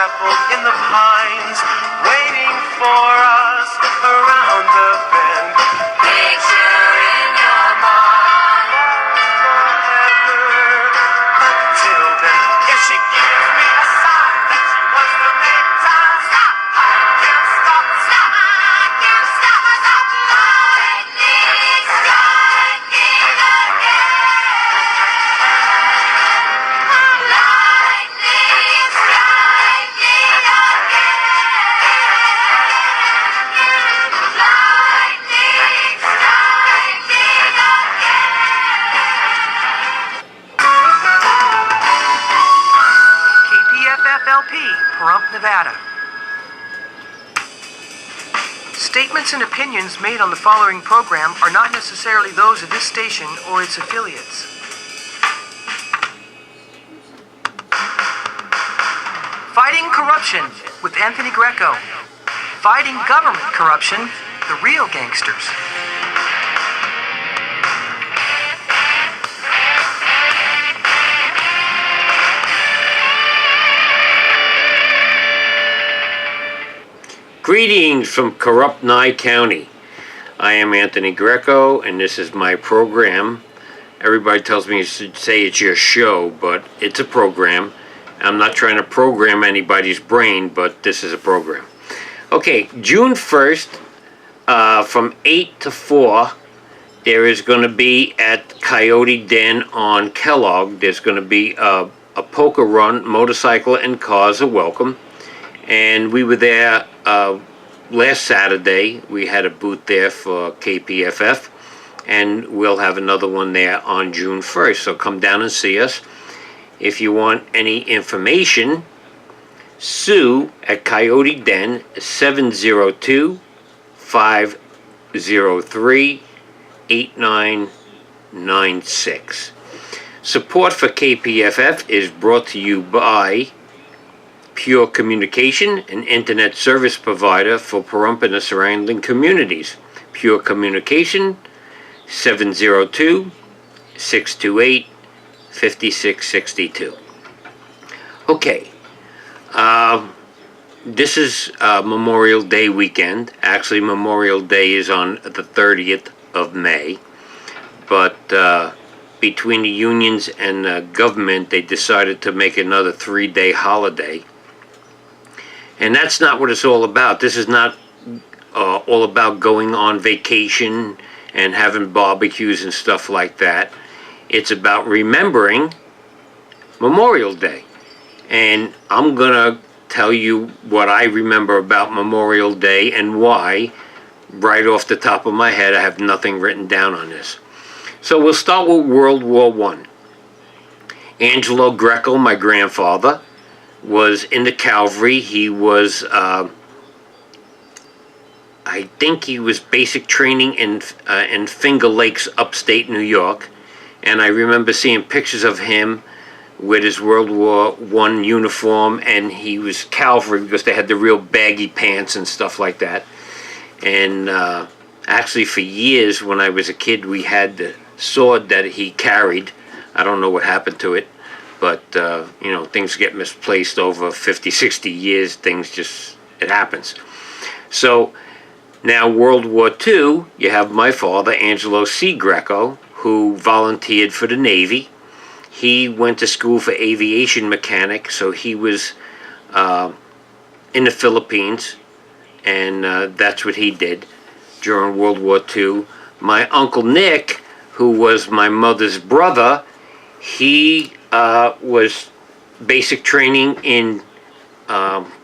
apple in the pines, waiting for us around the bend. Picture in your mind forever. Until then, if she gives me a sign that she wants to make time stop, I can't stop, stop, I can't stop, stop. Lightning striking again. Lightning striking again. Lightning striking again. KPFFLP, Pahrump, Nevada. Statements and opinions made on the following program are not necessarily those of this station or its affiliates. Fighting Corruption with Anthony Greco. Fighting Government Corruption, the Real Gangsters. Greetings from corrupt Nye County. I am Anthony Greco, and this is my program. Everybody tells me you should say it's your show, but it's a program. I'm not trying to program anybody's brain, but this is a program. Okay, June 1st, from 8 to 4, there is going to be at Coyote Den on Kellogg, there's going to be a poker run. Motorcycle and cars are welcome. And we were there last Saturday. We had a booth there for KPFF, and we'll have another one there on June 1st. So come down and see us. If you want any information, Sue at Coyote Den, 702-503-8996. Support for KPFF is brought to you by Pure Communication, an internet service provider for Pahrump and the surrounding communities. Pure Communication, 702-628-5662. Okay, this is Memorial Day weekend. Actually, Memorial Day is on the 30th of May, but between the unions and the government, they decided to make another 3-day holiday. And that's not what it's all about. This is not all about going on vacation and having barbecues and stuff like that. It's about remembering Memorial Day. And I'm going to tell you what I remember about Memorial Day and why. Right off the top of my head, I have nothing written down on this. So we'll start with World War I. Angelo Greco, my grandfather, was in the cavalry. He was, I think he was basic training in Finger Lakes, upstate New York. And I remember seeing pictures of him with his World War I uniform, and he was cavalry because they had the real baggy pants and stuff like that. And actually for years when I was a kid, we had the sword that he carried. I don't know what happened to it. But, you know, things get misplaced over 50, 60 years. It happens. So, now World War II, you have my father, Angelo C. Greco, who volunteered for the Navy. He went to school for aviation mechanic, so he was in the Philippines, and that's what he did during World War II. My Uncle Nick, who was my mother's brother, he was basic training in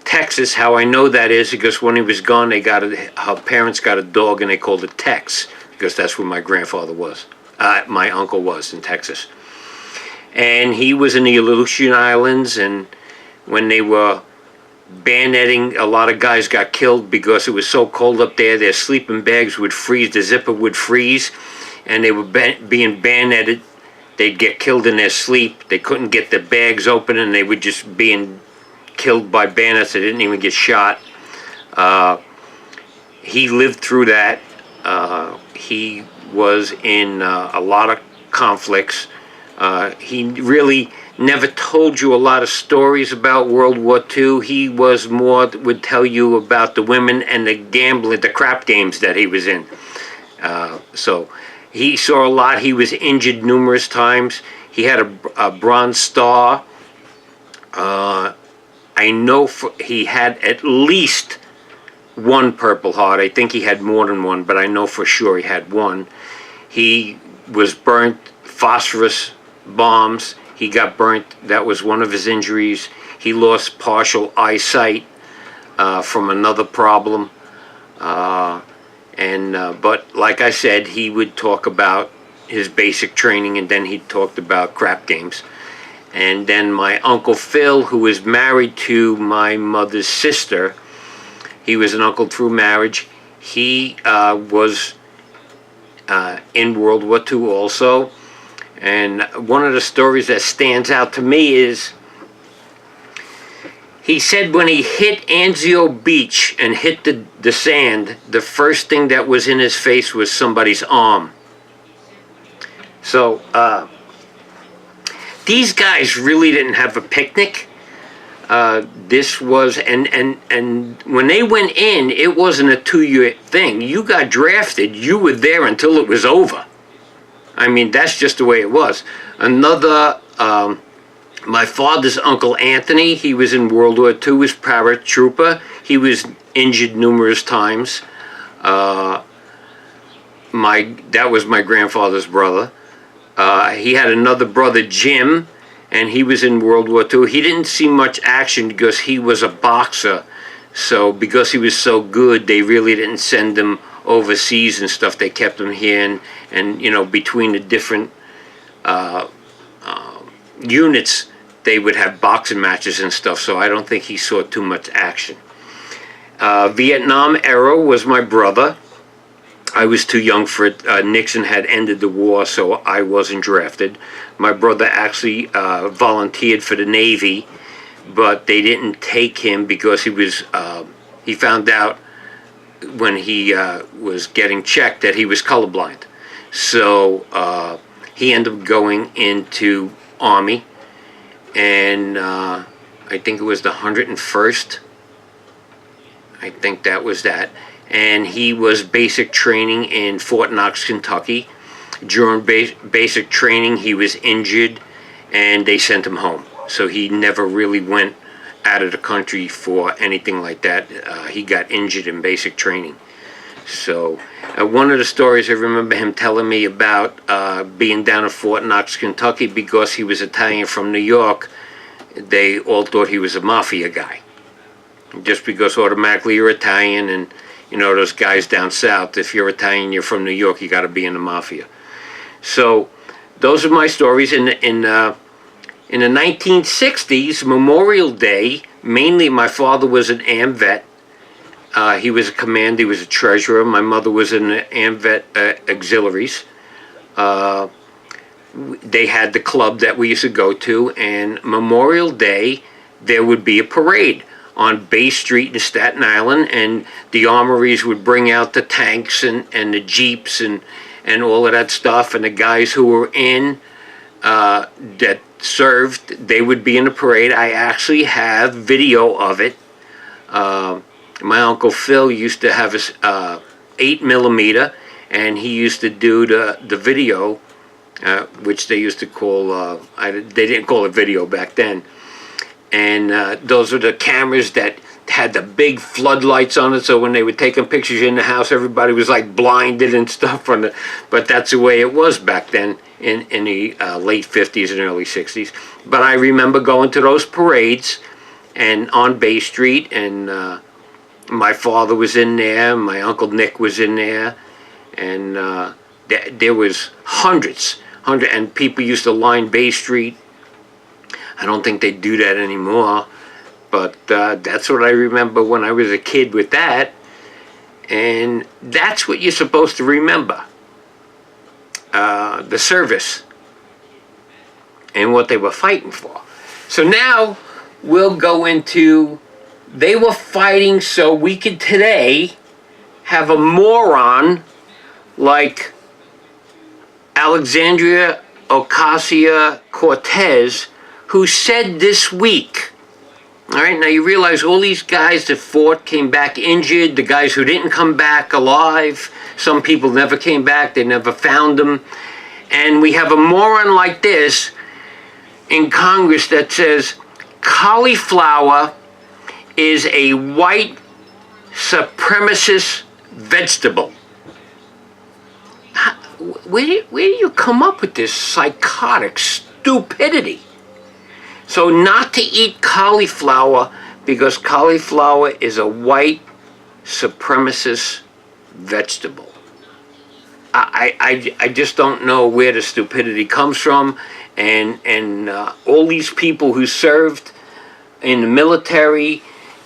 Texas. How I know that is because when he was gone, her parents got a dog and they called it Tex, because that's where my grandfather was. My uncle was in Texas. And he was in the Aleutian Islands, and when they were bayoneting, a lot of guys got killed because it was so cold up there. Their sleeping bags would freeze, the zipper would freeze, and they were being bayoneted. They'd get killed in their sleep. They couldn't get their bags open, and they were just being killed by bayonets. They didn't even get shot. He lived through that. He was in a lot of conflicts. He really never told you a lot of stories about World War II. He was more, would tell you about the women and the gambling, the crap games that he was in. So he saw a lot. He was injured numerous times. He had a Bronze Star. I know he had at least one Purple Heart. I think he had more than one, but I know for sure he had one. He was burnt, phosphorus bombs. He got burnt. That was one of his injuries. He lost partial eyesight from another problem. But like I said, he would talk about his basic training, and then he talked about crap games. And then my Uncle Phil, who was married to my mother's sister, he was an uncle through marriage. He was in World War II also. And one of the stories that stands out to me is he said when he hit Anzio Beach and hit the sand, the first thing that was in his face was somebody's arm. So these guys really didn't have a picnic. This was, and when they went in, it wasn't a 2-year thing. You got drafted, you were there until it was over. I mean, that's just the way it was. Another, my father's Uncle Anthony, he was in World War II, was paratrooper. He was injured numerous times. That was my grandfather's brother. He had another brother, Jim, and he was in World War II. He didn't see much action because he was a boxer. So because he was so good, they really didn't send him overseas and stuff. They kept him here, and you know, between the different units, they would have boxing matches and stuff. So I don't think he saw too much action. Vietnam era was my brother. I was too young for it. Nixon had ended the war, so I wasn't drafted. My brother actually volunteered for the Navy, but they didn't take him because he found out when he was getting checked that he was colorblind. So he ended up going into Army, and I think it was the 101st. I think that was that. And he was basic training in Fort Knox, Kentucky. During basic training, he was injured, and they sent him home. So he never really went out of the country for anything like that. He got injured in basic training. So one of the stories I remember him telling me about being down at Fort Knox, Kentucky, because he was Italian from New York, they all thought he was a mafia guy. Just because automatically you're Italian, and you know, those guys down south, if you're Italian, you're from New York, you got to be in the mafia. So those are my stories. In the 1960s, Memorial Day, mainly my father was an AMVET. He was a commander, he was a treasurer. My mother was in the AMVET auxiliaries. They had the club that we used to go to, and Memorial Day, there would be a parade on Bay Street in Staten Island, and the armories would bring out the tanks and the jeeps and all of that stuff, and the guys who were in that served, they would be in the parade. I actually have video of it. My Uncle Phil used to have a 8mm, and he used to do the video, which they used to call, they didn't call it video back then. And those are the cameras that had the big floodlights on it, so when they were taking pictures in the house, everybody was like blinded and stuff. But that's the way it was back then in the late 50s and early 60s. But I remember going to those parades and on Bay Street, and my father was in there, my Uncle Nick was in there, and there was hundreds, and people used to line Bay Street. I don't think they do that anymore, but that's what I remember when I was a kid with that, and that's what you're supposed to remember, the service and what they were fighting for. So now we'll go into, they were fighting so we could today have a moron like Alexandria Ocasio-Cortez, who said this week, all right, now you realize all these guys that fought came back injured, the guys who didn't come back alive, some people never came back, they never found them. And we have a moron like this in Congress that says cauliflower is a white supremacist vegetable. Where do you come up with this psychotic stupidity? So not to eat cauliflower because cauliflower is a white supremacist vegetable. I just don't know where the stupidity comes from, and all these people who served in the military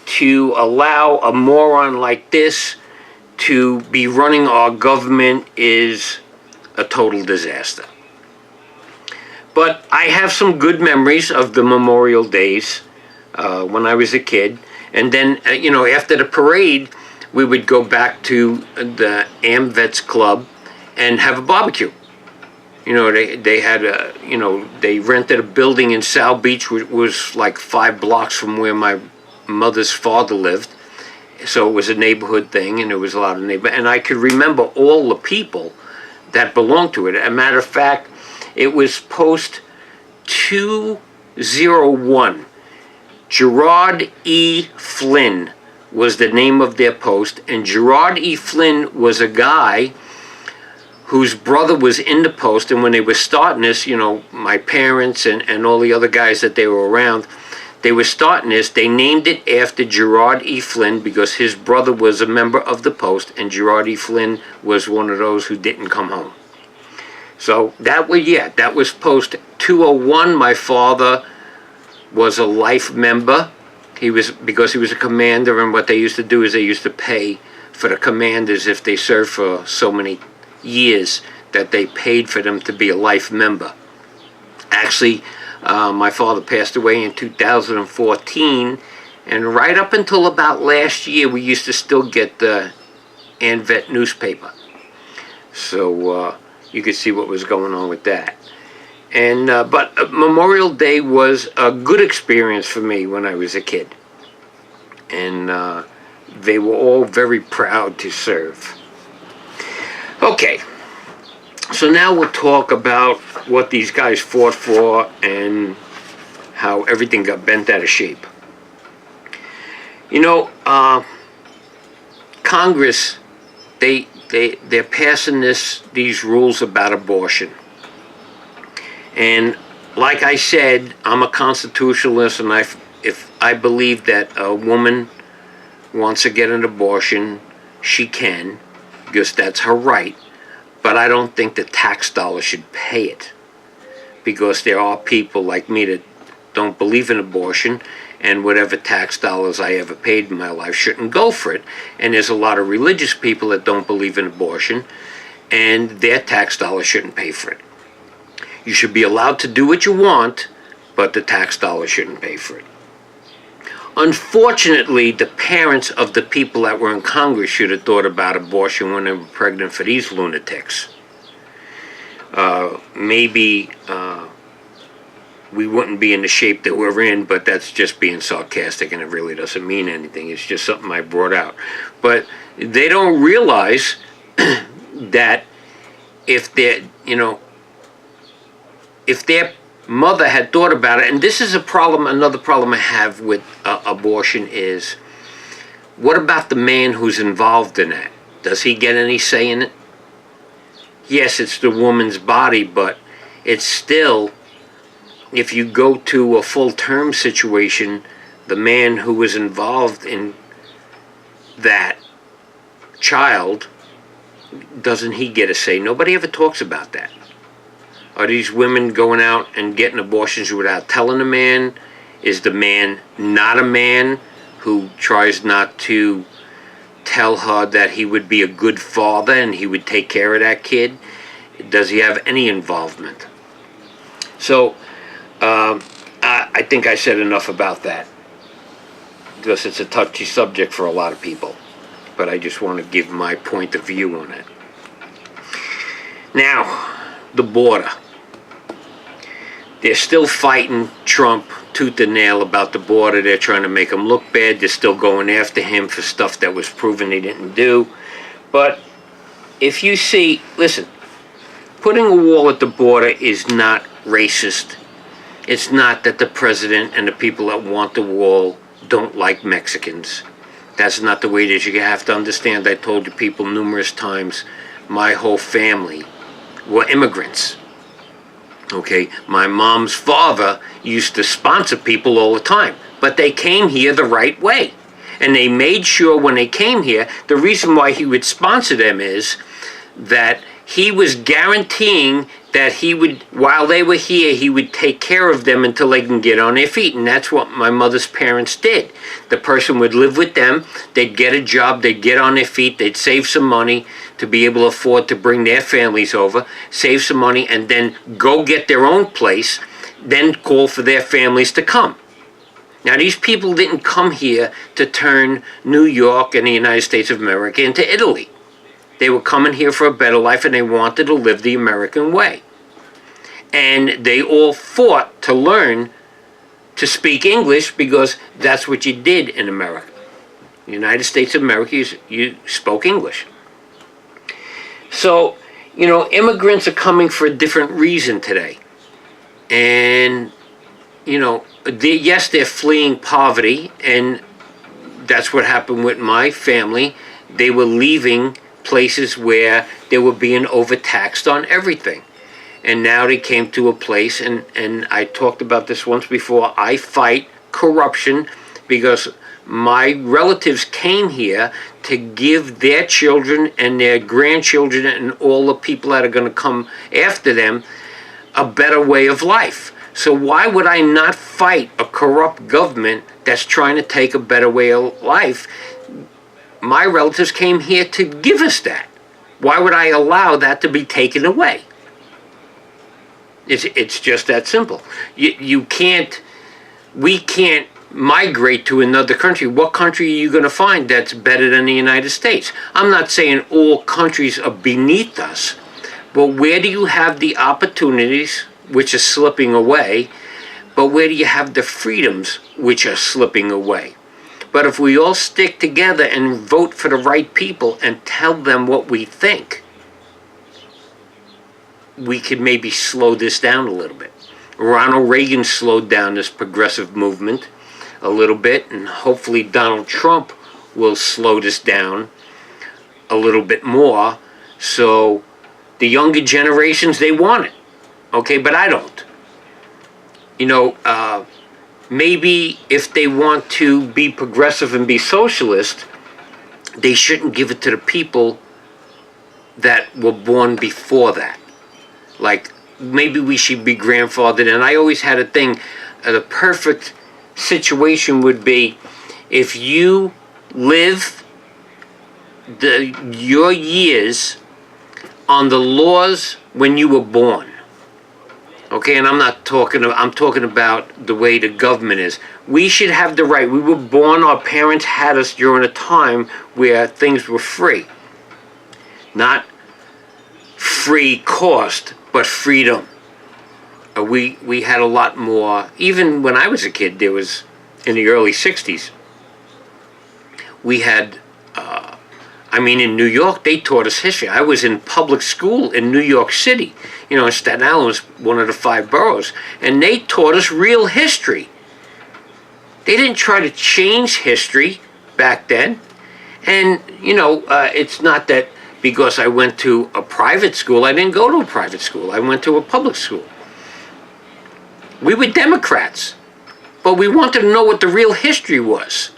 to allow a moron like this to be running our government is a total disaster. But I have some good memories of the Memorial Days when I was a kid. And then, after the parade, we would go back to the AmVets Club and have a barbecue. They had they rented a building in South Beach, which was like 5 blocks from where my mother's father lived. So it was a neighborhood thing, and there was a lot of neighbors. And I could remember all the people that belonged to it. As a matter of fact, it was post 201. Gerard E. Flynn was the name of their post, and Gerard E. Flynn was a guy whose brother was in the post, and when they were starting this, my parents and all the other guys that they were around, they were starting this, they named it after Gerard E. Flynn because his brother was a member of the post, and Gerard E. Flynn was one of those who didn't come home. So that was post 201. My father was a life member. Because he was a commander, and what they used to do is they used to pay for the commanders if they served for so many years that they paid for them to be a life member. Actually, my father passed away in 2014, and right up until about last year, we used to still get the AmVet newspaper. So you could see what was going on with that. And but Memorial Day was a good experience for me when I was a kid. And they were all very proud to serve. Okay, so now we'll talk about what these guys fought for and how everything got bent out of shape. Congress, they're passing these rules about abortion. And like I said, I'm a constitutionalist, and if I believe that a woman wants to get an abortion, she can, because that's her right. But I don't think the tax dollar should pay it, because there are people like me that don't believe in abortion, and whatever tax dollars I ever paid in my life shouldn't go for it. And there's a lot of religious people that don't believe in abortion, and their tax dollars shouldn't pay for it. You should be allowed to do what you want, but the tax dollar shouldn't pay for it. Unfortunately, the parents of the people that were in Congress should have thought about abortion when they were pregnant for these lunatics. Maybe we wouldn't be in the shape that we're in, but that's just being sarcastic, and it really doesn't mean anything. It's just something I brought out. But they don't realize that if they're, if their mother had thought about it, and this is another problem I have with abortion is, what about the man who's involved in that? Does he get any say in it? Yes, it's the woman's body, but it's still, if you go to a full-term situation, the man who was involved in that child, doesn't he get a say? Nobody ever talks about that. Are these women going out and getting abortions without telling the man? Is the man not a man who tries not to tell her that he would be a good father and he would take care of that kid? Does he have any involvement? So, I think I said enough about that, because it's a touchy subject for a lot of people. But I just want to give my point of view on it. Now, the border. They're still fighting Trump tooth and nail about the border. They're trying to make him look bad. They're still going after him for stuff that was proven he didn't do. But if you see, listen, putting a wall at the border is not racist. It's not that the president and the people that want the wall don't like Mexicans. That's not the way it is. You have to understand, I told you people numerous times, my whole family were immigrants. Okay, my mom's father used to sponsor people all the time, but they came here the right way. And they made sure when they came here, the reason why he would sponsor them is that he was guaranteeing that he would, while they were here, he would take care of them until they can get on their feet. And that's what my mother's parents did. The person would live with them, they'd get a job, they'd get on their feet, they'd save some money to be able to afford to bring their families over, save some money, and then go get their own place, then call for their families to come. Now, these people didn't come here to turn New York and the United States of America into Italy. They were coming here for a better life, and they wanted to live the American way. And they all fought to learn to speak English because that's what you did in America. The United States of America, you spoke English. So, you know, immigrants are coming for a different reason today. And, you know, yes, they're fleeing poverty, and that's what happened with my family. They were leaving places where they were being overtaxed on everything. And now they came to a place, and I talked about this once before, I fight corruption because my relatives came here to give their children and their grandchildren and all the people that are going to come after them a better way of life. So why would I not fight a corrupt government that's trying to take a better way of life? My relatives came here to give us that. Why would I allow that to be taken away? It's just that simple. We can't migrate to another country. What country are you going to find that's better than the United States? I'm not saying all countries are beneath us, but where do you have the opportunities, which are slipping away, but where do you have the freedoms, which are slipping away? But if we all stick together and vote for the right people and tell them what we think, we could maybe slow this down a little bit. Ronald Reagan slowed down this progressive movement a little bit, and hopefully Donald Trump will slow this down a little bit more. So the younger generations, they want it. Okay, but I don't. You know, maybe if they want to be progressive and be socialist, they shouldn't give it to the people that were born before that. Like, maybe we should be grandfathered. And I always had a thing, the perfect situation would be if you live your years on the laws when you were born. Okay, and I'm talking about the way the government is. We should have the right. We were born, our parents had us during a time where things were free. Not free cost, but freedom. We had a lot more. Even when I was a kid, there was, in the early 60s, we had, in New York, they taught us history. I was in public school in New York City. You know, Staten Island was one of the 5 boroughs. And they taught us real history. They didn't try to change history back then. And, you know, it's not that because I went to a private school, I didn't go to a private school. I went to a public school. We were Democrats, but we wanted to know what the real history was.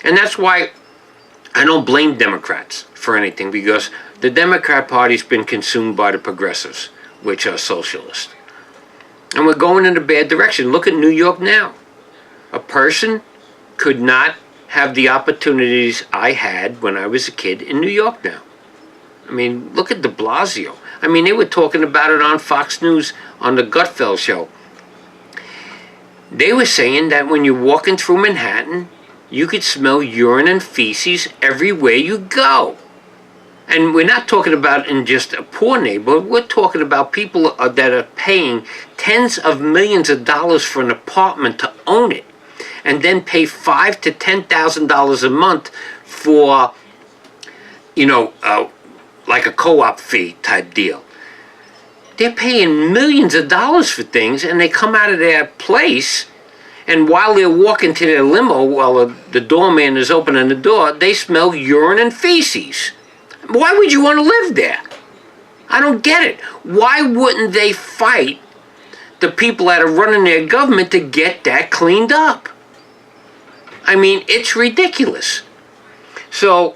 And that's why I don't blame Democrats for anything, because the Democrat Party's been consumed by the progressives, which are socialists. And we're going in a bad direction. Look at New York now. A person could not have the opportunities I had when I was a kid in New York now. I mean, look at de Blasio. I mean, they were talking about it on Fox News on the Gutfeld show. They were saying that when you're walking through Manhattan, you could smell urine and feces everywhere you go. And we're not talking about in just a poor neighborhood. We're talking about people that are paying tens of millions of dollars for an apartment to own it, and then pay $5,000 to $10,000 a month for, like a co-op fee type deal. They're paying millions of dollars for things, and they come out of their place, and while they're walking to their limo, while the doorman is opening the door, they smell urine and feces. Why would you want to live there? I don't get it. Why wouldn't they fight the people that are running their government to get that cleaned up? I mean, it's ridiculous. So,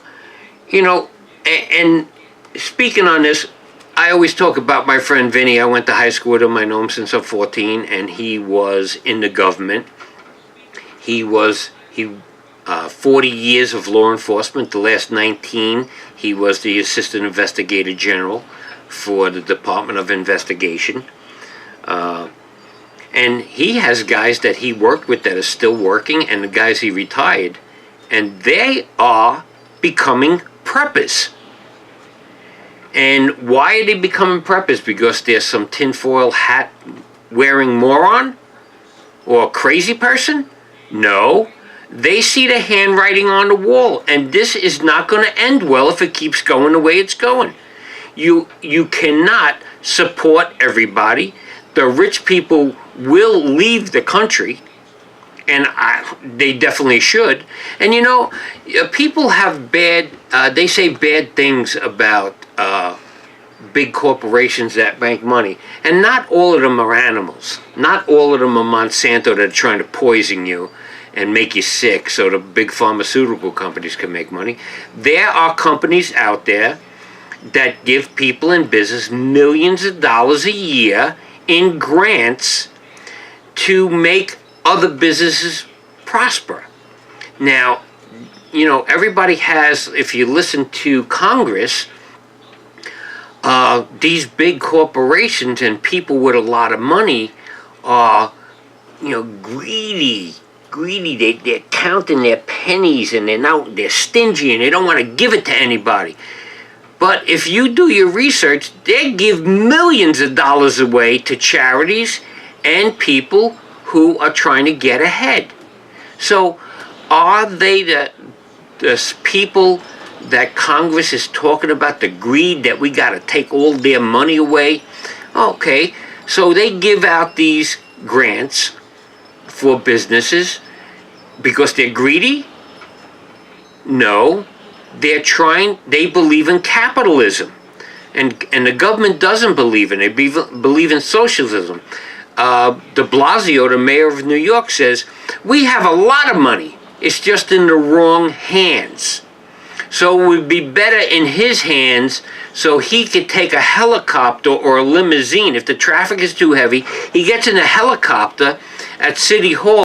and speaking on this, I always talk about my friend Vinny. I went to high school with him. I know him since I'm 14, and he was in the government. He 40 years of law enforcement. The last 19, he was the Assistant Investigator General for the Department of Investigation. And he has guys that he worked with that are still working, and the guys he retired, and they are becoming preppers. And why are they becoming preppers? Because there's some tinfoil hat wearing moron or a crazy person? No. They see the handwriting on the wall, and this is not going to end well if it keeps going the way it's going. You cannot support everybody. The rich people will leave the country, and they definitely should. And people have they say bad things about big corporations that make money, and not all of them are animals. Not all of them are Monsanto that are trying to poison you and make you sick so the big pharmaceutical companies can make money. There are companies out there that give people in business millions of dollars a year in grants to make other businesses prosper. Now, everybody has, if you listen to Congress, these big corporations and people with a lot of money are, greedy. They're counting their pennies, and they're stingy, and they don't want to give it to anybody. But if you do your research, they give millions of dollars away to charities and people who are trying to get ahead. So are they the people that Congress is talking about, the greed that we got to take all their money away? Okay, so they give out these grants for businesses because they're greedy? No. They believe in capitalism. And the government doesn't believe in it. They believe in socialism. De Blasio, the mayor of New York, says, we have a lot of money. It's just in the wrong hands. So it would be better in his hands so he could take a helicopter or a limousine. If the traffic is too heavy, he gets in a helicopter at City Hall